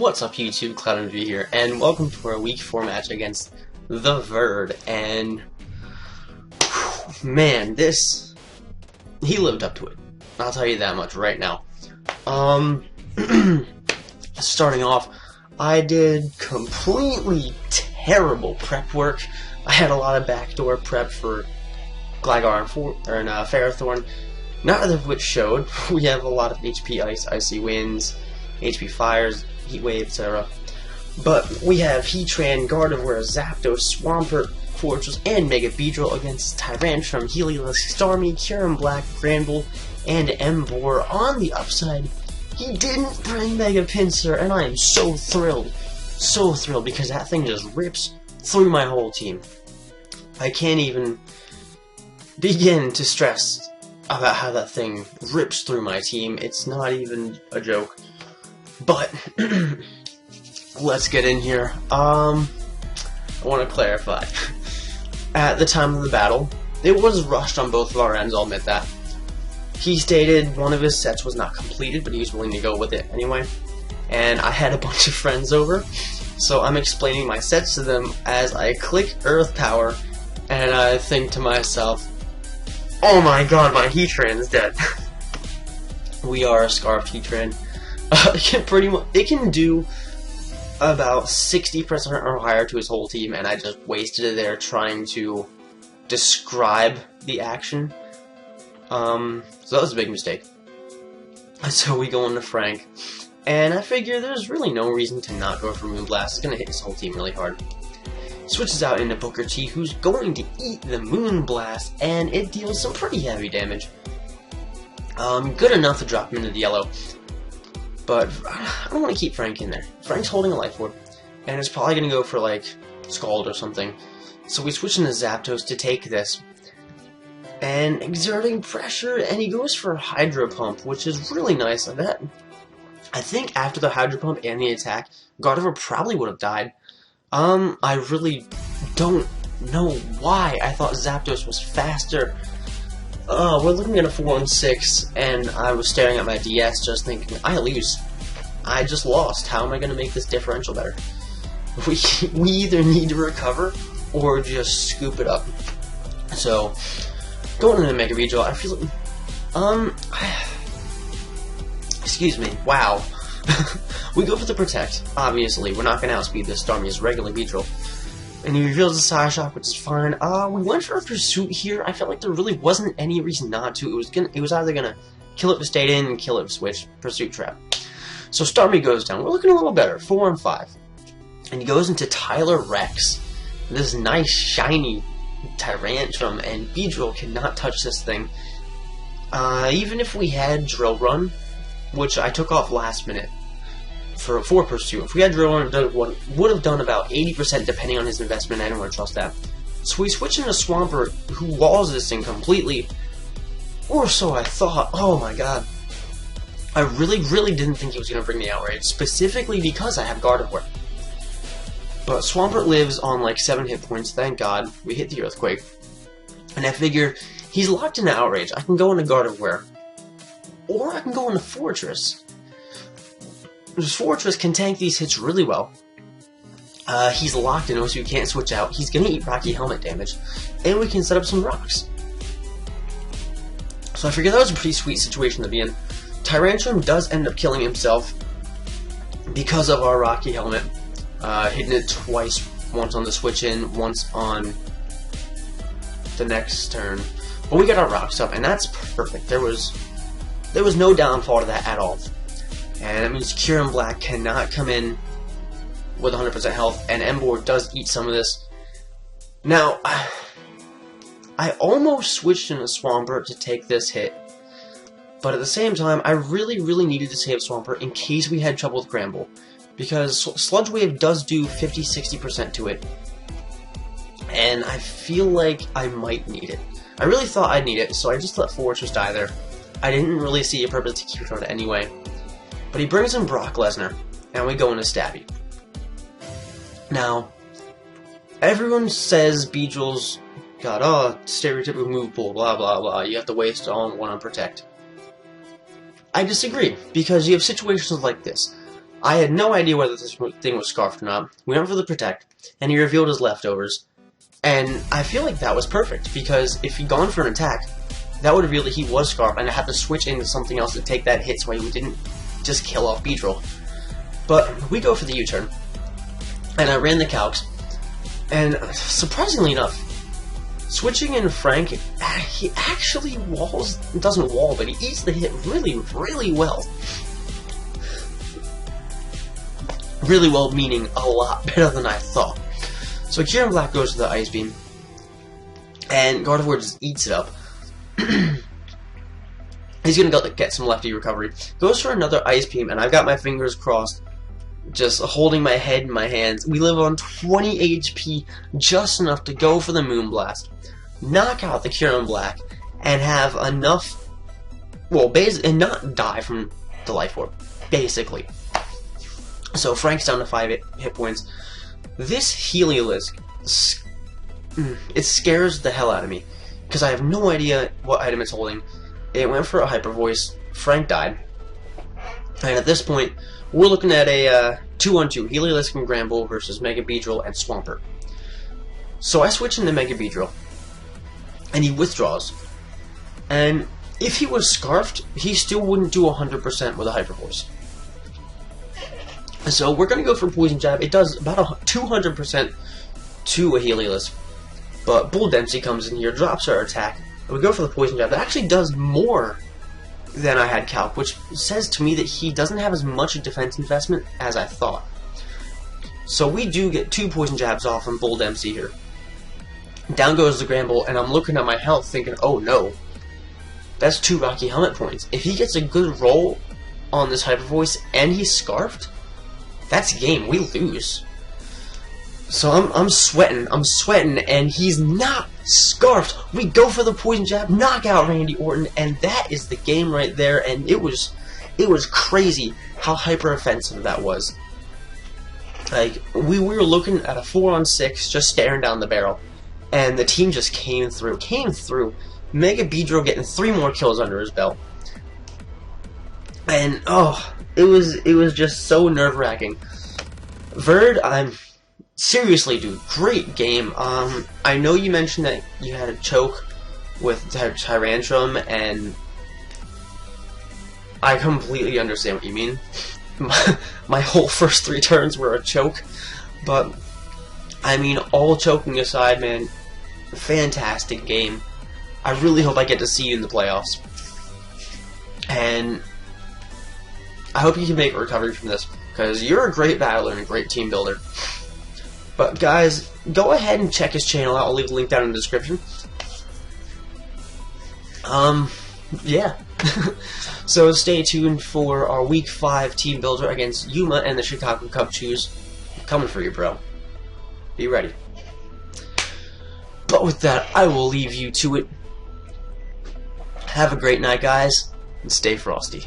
What's up YouTube, CloudMV here, and welcome to our Week 4 match against the Verd, and man, he lived up to it. I'll tell you that much right now. Starting off, I did completely terrible prep work. I had a lot of backdoor prep for Gligar and Ferrothorn, none of which showed. We have a lot of HP Ice, Icy Winds, HP Fires, Heat Wave, etc. But we have Heatran, Gardevoir, Zapdos, Swampert, Fortress, and Mega Beedrill against Tyrantrum, Helios, Starmie, Kyurem Black, Granbull, and Emboar. On the upside, he didn't bring Mega Pinsir, and I am so thrilled because that thing just rips through my whole team. I can't even begin to stress about how that thing rips through my team. It's not even a joke. But let's get in here. I want to clarify. At the time of the battle, it was rushed on both of our ends, I'll admit that. He stated one of his sets was not completed, but he was willing to go with it anyway. And I had a bunch of friends over, so I'm explaining my sets to them as I click Earth Power, and I think to myself, oh my god, my Heatran's dead. We are a Scarfed Heatran. It can do about 60% or higher to his whole team, and I just wasted it there trying to describe the action. So that was a big mistake. So we go into Frank, and I figure there's really no reason to not go for Moonblast. It's gonna hit his whole team really hard. Switches out into Booker T, who's going to eat the Moonblast, and it deals some pretty heavy damage. Good enough to drop him into the yellow. But I don't want to keep Frank in there. Frank's holding a Life Orb, and it's probably going to go for, like, Scald or something. So we switch into Zapdos to take this. And exerting pressure, and he goes for Hydro Pump, which is really nice. I think after the Hydro Pump and the attack, Gardevoir probably would have died. I really don't know why I thought Zapdos was faster. We're looking at a 4-6, and I was staring at my DS just thinking, I lose. I just lost. How am I going to make this differential better? We either need to recover or just scoop it up. So, going into Mega Beedrill, I feel like, excuse me, wow. We go for the Protect, obviously. We're not going to outspeed this Starmie as regular Beedrill. And he reveals the Psy Shock, which is fine. We went for a Pursuit here. I felt like there really wasn't any reason not to. It was either gonna kill it to stay in and kill it to switch. Pursuit Trap. So Starmie goes down. We're looking a little better. 4 and 5. And he goes into Tyler Rex. This nice, shiny Tyrantrum, and Beedrill cannot touch this thing. Even if we had Drill Run, which I took off last minute, for Pursuit. If we had Drill Run, it would have done about 80% depending on his investment. I don't want to trust that. So we switch into Swampert, who walls this thing completely. Or so I thought. Oh my god. I really didn't think he was going to bring the outrage, specifically because I have Gardevoir. But Swampert lives on like 7 hit points, thank god. We hit the Earthquake. And I figure, he's locked into outrage. I can go into Gardevoir. Or I can go into Fortress. This Fortress can tank these hits really well. He's locked in, so you can't switch out. He's going to eat Rocky Helmet damage. And we can set up some rocks. So I figured that was a pretty sweet situation to be in. Tyrantrum does end up killing himself because of our Rocky Helmet. Hitting it twice. Once on the switch in, once on the next turn. But we got our rocks up, and that's perfect. There was no downfall to that at all. And that means Kyurem Black cannot come in with 100% health, and Emboar does eat some of this. Now, I almost switched into Swampert to take this hit, but at the same time, I really needed to save Swampert in case we had trouble with Granbull, because Sludge Wave does do 50-60% to it, and I feel like I might need it. I really thought I'd need it, so I just let Fortress die there. I didn't really see a purpose to keep it on it anyway. But he brings in Brock Lesnar, and we go into Stabby. Now, everyone says Beedrill's got, stereotypical move pool, blah blah blah, you have to waste all on one on Protect. I disagree, because you have situations like this. I had no idea whether this thing was scarfed or not. We went for the protect, and he revealed his leftovers. And I feel like that was perfect, because if he'd gone for an attack, that would reveal that he was scarfed, and I had to switch into something else to take that hit so he didn't just kill off Beedrill. But we go for the U-turn, and I ran the calcs, and surprisingly enough, switching in Frank, he actually doesn't wall, but he eats the hit really, really well. Really well meaning a lot better than I thought. So Kieran Black goes to the Ice Beam, and Gardevoir just eats it up. He's gonna go get some lefty recovery. Goes for another Ice Beam, and I've got my fingers crossed, just holding my head in my hands. We live on 20 HP, just enough to go for the Moonblast, knock out the Kieran Black, and have enough, well, and not die from the Life Orb, basically. So Frank's down to 5 hit points. This Heliolisk, it scares the hell out of me, because I have no idea what item it's holding. It went for a Hyper Voice. Frank died. And at this point, we're looking at a 2-on-2, Heliolisk and Granbull versus Mega Beedrill and Swampert. So I switch into Mega Beedrill, and he withdraws. And if he was Scarfed, he still wouldn't do 100% with a Hyper Voice. So we're going to go for Poison Jab. It does about 200% to a Heliolisk. But Bull Dempsey comes in here, drops our attack, and we go for the Poison Jab. That actually does more than I had calc, which says to me that he doesn't have as much defense investment as I thought. So we do get 2 Poison Jabs off from Bull Dempsey here. Down goes the Granbull, and I'm looking at my health thinking, oh no, that's 2 Rocky Helmet points. If he gets a good roll on this Hyper Voice and he's Scarfed, that's game. We lose. So I'm sweating, and he's not Scarfed. We go for the Poison Jab, knock out Randy Orton, and that is the game right there. And it was crazy how hyper offensive that was. Like we were looking at a 4-on-6, just staring down the barrel, and the team just came through. Mega Beedrill getting 3 more kills under his belt, and oh. It was just so nerve-wracking. Verd, seriously, dude, great game. I know you mentioned that you had a choke with Tyrantrum, and I completely understand what you mean. My whole first 3 turns were a choke, but I mean, all choking aside, man, fantastic game. I really hope I get to see you in the playoffs, and I hope you can make a recovery from this, because you're a great battler and a great team builder. But guys, go ahead and check his channel out. I'll leave a link down in the description. Yeah. So stay tuned for our Week 5 team builder against Yuma and the Chicago Cub Chews. Coming for you, bro. Be ready. But with that, I will leave you to it. Have a great night, guys, and stay frosty.